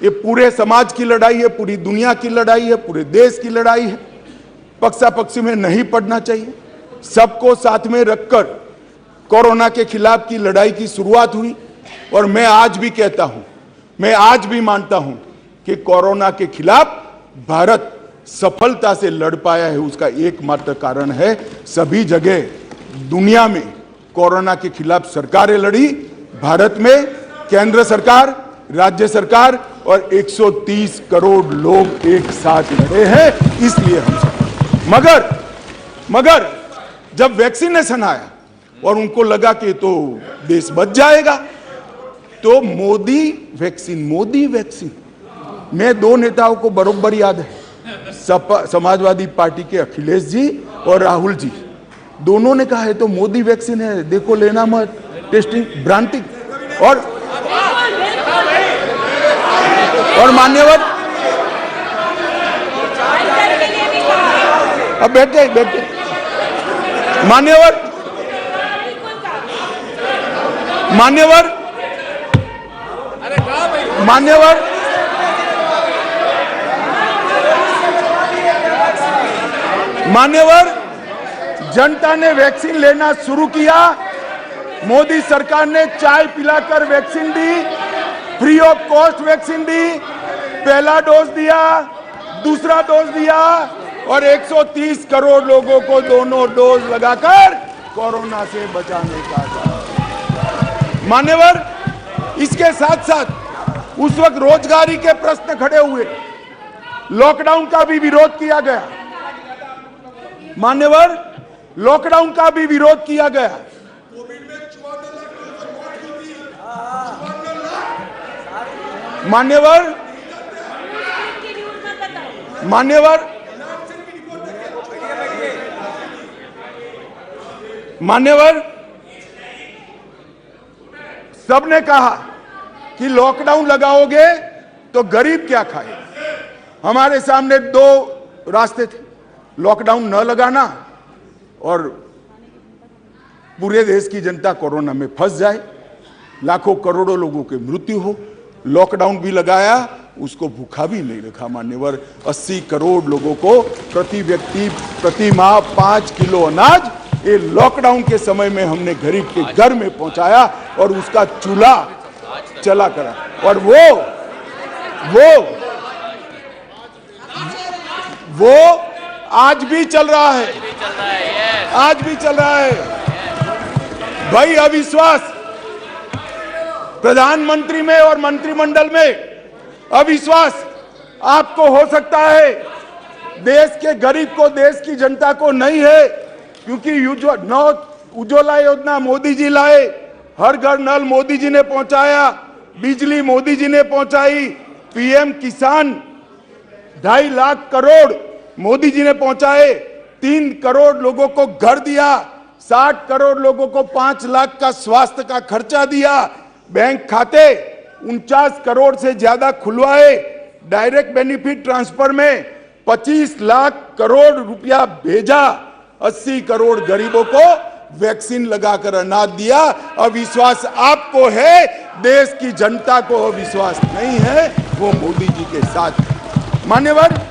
ये पूरे समाज की लड़ाई है, पूरी दुनिया की लड़ाई है, पूरे देश की लड़ाई है। पक्षापक्षी में नहीं पड़ना चाहिए। सबको साथ में रखकर कोरोना के खिलाफ की लड़ाई की शुरुआत हुई और मैं आज भी कहता हूं, मैं आज भी मानता हूं कि कोरोना के खिलाफ भारत सफलता से लड़ पाया है। उसका एकमात्र कारण है सभी जगह दुनिया में कोरोना के खिलाफ सरकारें लड़ी, भारत में केंद्र सरकार, राज्य सरकार और 130 करोड़ लोग एक साथ लड़े हैं। इसलिए हम मगर जब वैक्सीनेशन आया और उनको लगा कि तो देश बच जाएगा, तो मोदी वैक्सीन मैं दो नेताओं को बरोबर याद है, समाजवादी पार्टी के अखिलेश जी और राहुल जी, दोनों ने कहा है तो मोदी वैक्सीन है, देखो लेना मत, टेस्टिंग भ्रांति। और मान्यवर अब बैठे मान्यवर जनता ने वैक्सीन लेना शुरू किया। मोदी सरकार ने चाय पिलाकर वैक्सीन दी, फ्री ऑफ कॉस्ट वैक्सीन दी, पहला डोज दिया, दूसरा डोज दिया और 130 करोड़ लोगों को दोनों डोज लगाकर कोरोना से बचाने का काम। मान्यवर, इसके साथ साथ उस वक्त रोजगारी के प्रश्न खड़े हुए, लॉकडाउन का भी विरोध किया गया। मान्यवर, लॉकडाउन का भी विरोध किया गया। मान्यवर सबने कहा कि लॉकडाउन लगाओगे तो गरीब क्या खाए। हमारे सामने दो रास्ते थे, लॉकडाउन न लगाना और पूरे देश की जनता कोरोना में फंस जाए, लाखों करोड़ों लोगों की मृत्यु हो। लॉकडाउन भी लगाया, उसको भूखा भी नहीं रखा। मान्यवर, 80 करोड़ लोगों को प्रति व्यक्ति प्रति माह 5 किलो अनाज ये लॉकडाउन के समय में हमने गरीब के घर में पहुंचाया और उसका चूल्हा चला करा। और वो आज भी चल रहा है, आज भी चल रहा है। भाई, अविश्वास प्रधानमंत्री में और मंत्रिमंडल में अविश्वास आपको हो सकता है, देश के गरीब को, देश की जनता को नहीं है, क्योंकि उज्ज्वला योजना मोदी जी लाए, हर घर नल मोदी जी ने पहुंचाया, बिजली मोदी जी ने पहुंचाई, पीएम किसान 2.5 लाख करोड़ मोदी जी ने पहुंचाए, 3 करोड़ लोगों को घर दिया, 60 करोड़ लोगों को 5 लाख का स्वास्थ्य का खर्चा दिया, बैंक खाते 49 करोड़ से ज्यादा खुलवाए, डायरेक्ट बेनिफिट ट्रांसफर में 25 लाख करोड़ रुपया भेजा, 80 करोड़ गरीबों को वैक्सीन लगाकर अनाज दिया। अविश्वास आपको है, देश की जनता को अविश्वास नहीं है, वो मोदी जी के साथ। मान्यवर,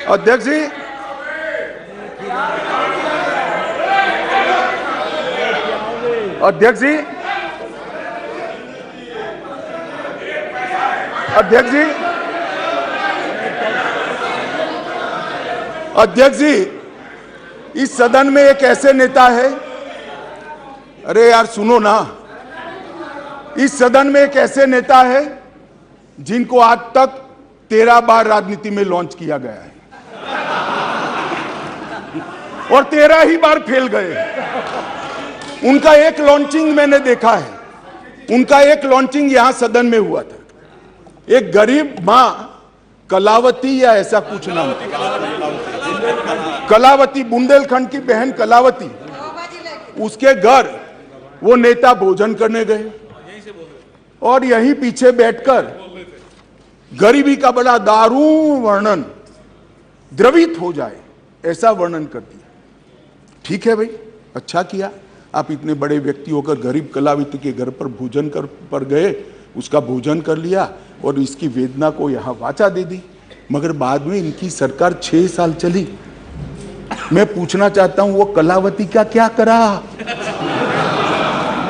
अध्यक्ष जी, अध्यक्ष जी, इस सदन में एक ऐसे नेता है, अरे यार सुनो ना, इस सदन में एक ऐसे नेता है जिनको आज तक 13 बार राजनीति में लॉन्च किया गया है और 13 ही बार फेल गए। उनका एक लॉन्चिंग मैंने देखा है, उनका एक लॉन्चिंग यहां सदन में हुआ था। एक गरीब मां कलावती या ऐसा कुछ नाम, कलावती, बुंदेलखंड की बहन कलावती, उसके घर वो नेता भोजन करने गए और यहीं पीछे बैठकर गरीबी का बड़ा दारुण वर्णन, द्रवित हो जाए ऐसा वर्णन कर दिया। ठीक है भाई, अच्छा किया, आप इतने बड़े व्यक्ति होकर गरीब कलावित के घर पर भोजन पर गए, उसका भोजन कर लिया और इसकी वेदना को यहां वाचा दे दी। मगर बाद में इनकी सरकार 6 साल चली। मैं पूछना चाहता हूं वो कलावती का क्या करा?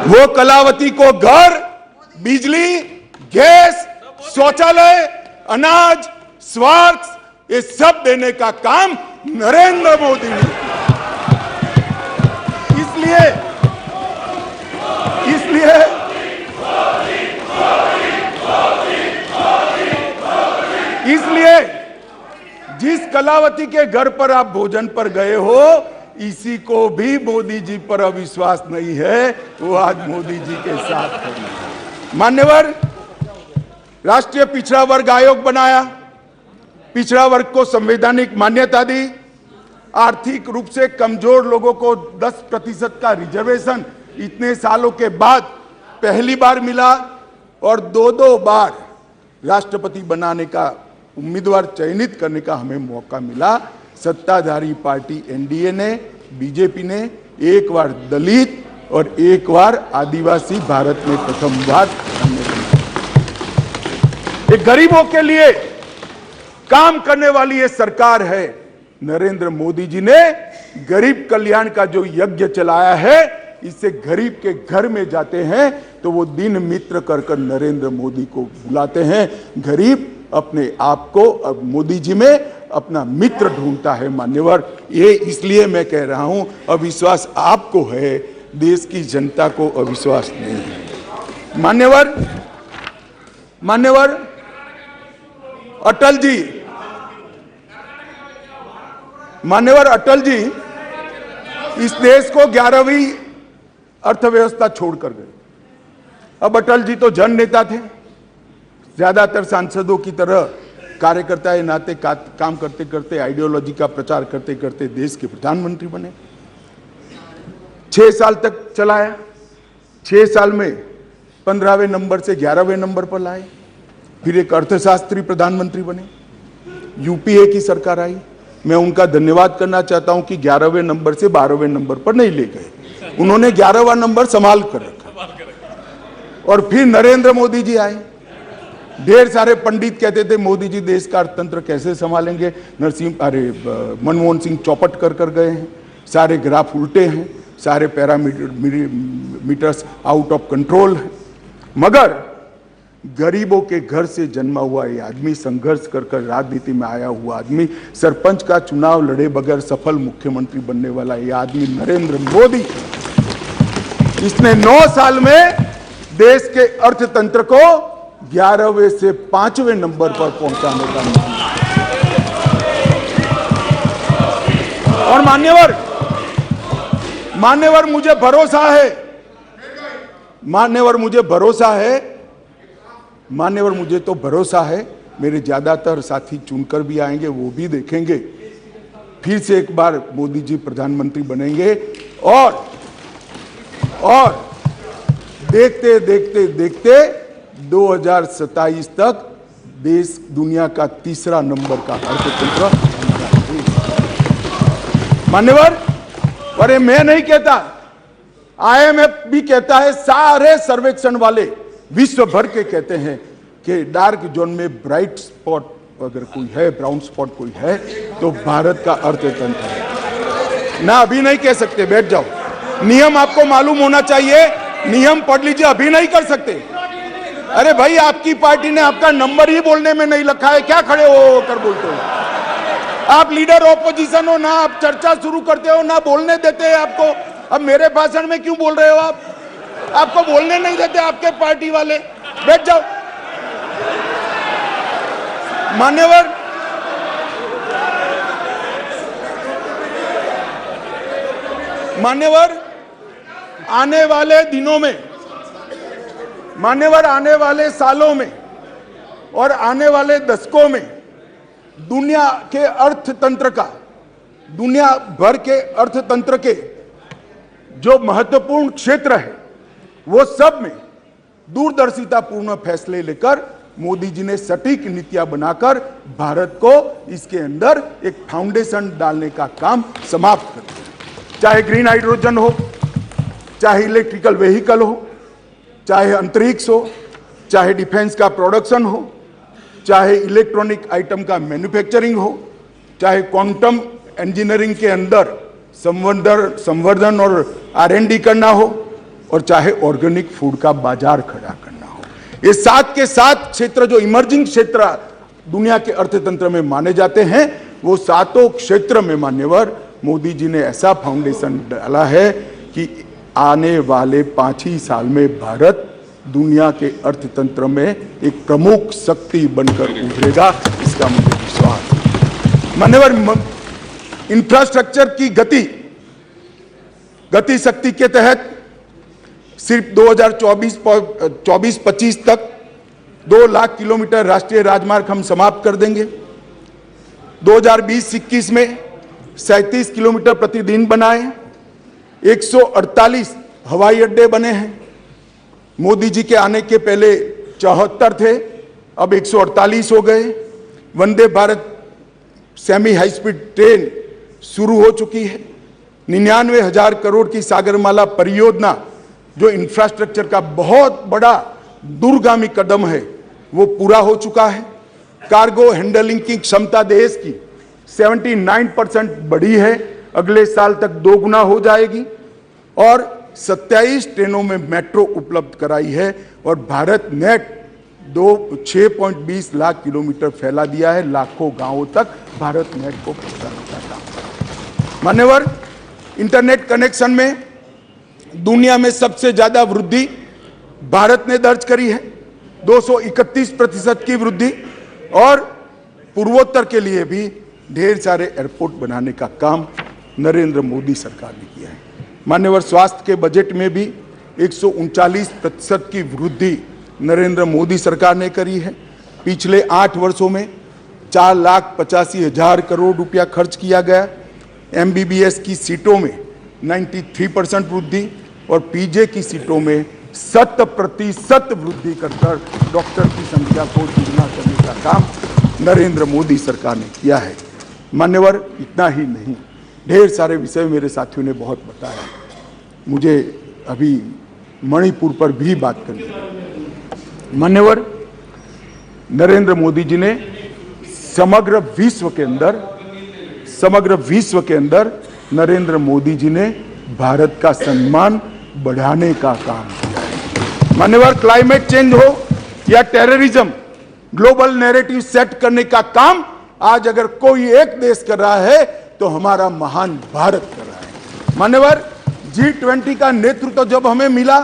वो कलावती को घर, बिजली, गैस, शौचालय, अनाज, स्वास्थ्य, ये सब देने का काम नरेंद्र मोदी ने। इसलिए जिस कलावती के घर पर आप भोजन पर गए हो, इसी को भी मोदी जी पर अविश्वास नहीं है, वो आज मोदी जी के साथ खड़ी है। मान्यवर, राष्ट्रीय पिछड़ा वर्ग आयोग बनाया, पिछड़ा वर्ग को संवैधानिक मान्यता दी, आर्थिक रूप से कमजोर लोगों को 10% का रिजर्वेशन इतने सालों के बाद पहली बार मिला और 2 बार राष्ट्रपति बनाने का उम्मीदवार चयनित करने का हमें मौका मिला। सत्ताधारी पार्टी एनडीए ने, बीजेपी ने एक बार दलित और एक बार आदिवासी भारत में प्रथम बार एक गरीबों के लिए काम करने वाली ये सरकार है। नरेंद्र मोदी जी ने गरीब कल्याण का जो यज्ञ चलाया है, इससे गरीब के घर में जाते हैं तो वो दिन मित्र कर नरेंद्र मोदी को बुलाते हैं। गरीब अपने आप को अब मोदी जी में अपना मित्र ढूंढता है। मान्यवर, ये इसलिए मैं कह रहा हूं, अविश्वास आपको है, देश की जनता को अविश्वास नहीं है। मान्यवर अटल जी इस देश को 11वीं अर्थव्यवस्था छोड़कर गए। अब अटल जी तो जन नेता थे, ज्यादातर सांसदों की तरह कार्यकर्ता के नाते काम करते करते, आइडियोलॉजी का प्रचार करते करते देश के प्रधानमंत्री बने। 6 साल तक चलाया, 6 साल में 15वें नंबर से 11वें नंबर पर लाए, फिर एक अर्थशास्त्री प्रधानमंत्री बने, यूपीए की सरकार आई। मैं उनका धन्यवाद करना चाहता हूं कि 11वें नंबर से 12वें नंबर पर नहीं ले गए, उन्होंने 11वां नंबर संभाल कर रखा। और फिर नरेंद्र मोदी जी आए। ढेर सारे पंडित कहते थे मोदी जी देश का अर्थतंत्र कैसे संभालेंगे, मनमोहन सिंह चौपट कर गए हैं, सारे ग्राफ उल्टे हैं, सारे पैरामीटर्स आउट ऑफ कंट्रोल हैं। मगर गरीबों के घर से जन्मा हुआ ये आदमी, संघर्ष कर राजनीति में आया हुआ आदमी, सरपंच का चुनाव लड़े बगैर सफल मुख्यमंत्री बनने वाला ये आदमी नरेंद्र मोदी, इसने 9 साल में देश के अर्थतंत्र को 11वें से 5वें नंबर पर पहुंचाने का और मान्यवर मुझे भरोसा है, मुझे तो भरोसा है, मेरे ज्यादातर साथी चुनकर भी आएंगे, वो भी देखेंगे, फिर से एक बार मोदी जी प्रधानमंत्री बनेंगे और देखते देखते 2027 तक देश दुनिया का 3रा नंबर का अर्थतंत्र। मान्यवर, और ये मैं नहीं कहता, आईएमएफ भी कहता है, सारे सर्वेक्षण वाले विश्व भर के कहते हैं कि डार्क जोन में ब्राइट स्पॉट अगर कोई है, ब्राउन स्पॉट कोई है, तो भारत का अर्थतंत्र है ना। अभी नहीं कह सकते, बैठ जाओ, नियम आपको मालूम होना चाहिए, नियम पढ़ लीजिए, अभी नहीं कर सकते। अरे भाई, आपकी पार्टी ने आपका नंबर ही बोलने में नहीं रखा है, क्या खड़े हो कर बोलते हो? आप लीडर ऑपोजिशन हो ना, आप चर्चा शुरू करते हो ना, बोलने देते हैं आपको। अब मेरे भाषण में क्यों बोल रहे हो आप? आपको बोलने नहीं देते आपके पार्टी वाले, बैठ जाओ। मान्यवर, आने वाले दिनों में, आने वाले सालों में और आने वाले दशकों में दुनिया के अर्थतंत्र का, दुनिया भर के अर्थतंत्र के जो महत्वपूर्ण क्षेत्र है, वो सब में दूरदर्शितापूर्ण फैसले लेकर मोदी जी ने सटीक नीतियां बनाकर भारत को इसके अंदर एक फाउंडेशन डालने का काम समाप्त कर दिया। चाहे ग्रीन हाइड्रोजन हो, चाहे इलेक्ट्रिकल व्हीकल हो, चाहे अंतरिक्ष हो, चाहे डिफेंस का प्रोडक्शन हो, चाहे इलेक्ट्रॉनिक आइटम का मैन्युफैक्चरिंग हो, चाहे क्वांटम इंजीनियरिंग के अंदर संवर्धन और R&D करना हो, और चाहे ऑर्गेनिक फूड का बाजार खड़ा करना हो। ये 7 के 7 क्षेत्र जो इमर्जिंग क्षेत्र दुनिया के अर्थतंत्र में माने जाते हैं, वो 7 क्षेत्र में मान्यवर मोदी जी ने ऐसा फाउंडेशन डाला है कि आने वाले 5 ही साल में भारत दुनिया के अर्थतंत्र में एक प्रमुख शक्ति बनकर उभरेगा, इसका मुझे विश्वास है। मान्यवर, इंफ्रास्ट्रक्चर की गति शक्ति के तहत सिर्फ 2024-25 तक 2 लाख किलोमीटर राष्ट्रीय राजमार्ग हम समाप्त कर देंगे। 2020-21 में 37 किलोमीटर प्रतिदिन बनाए, 148 हवाई अड्डे बने हैं। मोदी जी के आने के पहले 74 थे, अब 148 हो गए। Vande Bharat semi high speed train शुरू हो चुकी है। 99,000 करोड़ की सागरमाला परियोजना जो इंफ्रास्ट्रक्चर का बहुत बड़ा दूरगामी कदम है, वो पूरा हो चुका है। कार्गो हैंडलिंग की क्षमता देश की 79% बढ़ी है, अगले साल तक 2 गुना हो जाएगी। और 27 ट्रेनों में मेट्रो उपलब्ध कराई है, और भारत नेट 6.20 लाख किलोमीटर फैला दिया है। लाखों गांवों तक भारत नेट को पहुंचाने का काम। मान्यवर, इंटरनेट कनेक्शन में दुनिया में सबसे ज्यादा वृद्धि भारत ने दर्ज करी है, 231% की वृद्धि। और पूर्वोत्तर के लिए भी ढेर सारे एयरपोर्ट बनाने का काम नरेंद्र मोदी सरकार ने किया है। मान्यवर, स्वास्थ्य के बजट में भी 139% की वृद्धि नरेंद्र मोदी सरकार ने करी है। पिछले 8 वर्षों में 4,85,000 करोड़ रुपया खर्च किया गया। MBBS की सीटों में 93% वृद्धि, और PJ की सीटों में 100% वृद्धि कर डॉक्टर की संख्या को दुगना करने का काम नरेंद्र मोदी सरकार ने किया है। मान्यवर, इतना ही नहीं, ढेर सारे विषय मेरे साथियों ने बहुत बताया। मुझे अभी मणिपुर पर भी बात करनी है। मान्यवर, नरेंद्र मोदी जी ने समग्र विश्व के अंदर नरेंद्र मोदी जी ने भारत का सम्मान बढ़ाने का काम किया है। मान्यवर, क्लाइमेट चेंज हो या टेररिज्म, ग्लोबल नैरेटिव सेट करने का काम आज अगर कोई एक देश कर रहा है तो हमारा महान भारत कर रहा है। मान्यवर, G20 का नेतृत्व जब हमें मिला,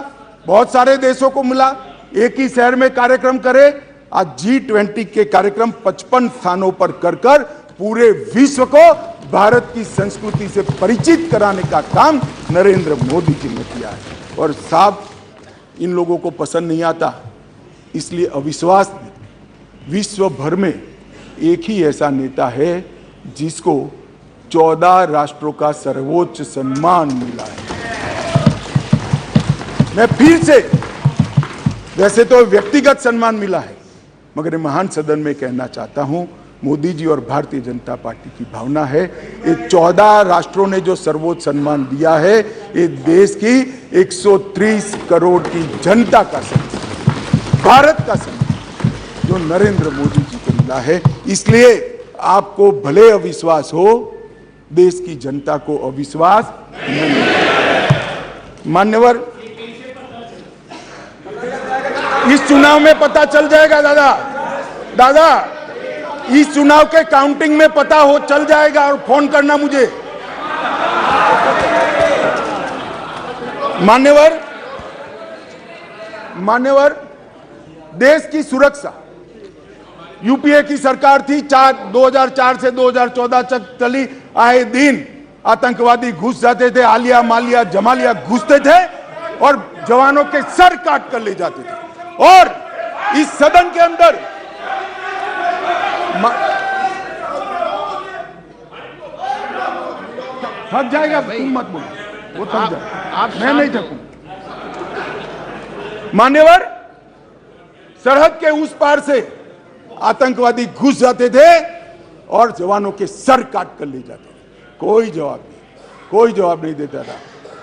बहुत सारे देशों को मिला, एक ही शहर में कार्यक्रम करे। आज G20 के कार्यक्रम 55 स्थानों पर कर पूरे विश्व को भारत की संस्कृति से परिचित कराने का काम नरेंद्र मोदी जी ने किया है। और साहब, इन लोगों को पसंद नहीं आता, इसलिए अविश्वास विश्व भर में एक ही ऐसा नेता है जिसको 14 राष्ट्रों का सर्वोच्च सम्मान मिला है। मैं फिर से, वैसे तो व्यक्तिगत सम्मान मिला है, मगर महान सदन में कहना चाहता हूं, मोदी जी और भारतीय जनता पार्टी की भावना है, ये 14 राष्ट्रों ने जो सर्वोच्च सम्मान दिया है, ये देश की 130 करोड़ की जनता का सम्मान, भारत का सम्मान जो नरेंद्र मोदी जी को मिला है। इसलिए आपको भले अविश्वास हो, देश की जनता को अविश्वास नहीं। मान्यवर, इस चुनाव में पता चल जाएगा दादा, इस चुनाव के काउंटिंग में पता हो चल जाएगा, और फोन करना मुझे। मान्यवर, देश की सुरक्षा, यूपीए की सरकार थी, 2004 से 2014 तक चली। आए दिन आतंकवादी घुस जाते थे, आलिया मालिया जमालिया घुसते थे और जवानों के सर काट कर ले जाते थे। और इस सदन के अंदर थक जाएगा, तुम मत बोलो, वो थक जाएगा, मैं नहीं थकूं। मान्यवर, सरहद के उस पार से आतंकवादी घुस जाते थे और जवानों के सर काट कर ले जाते थे। कोई जवाब नहीं देता था।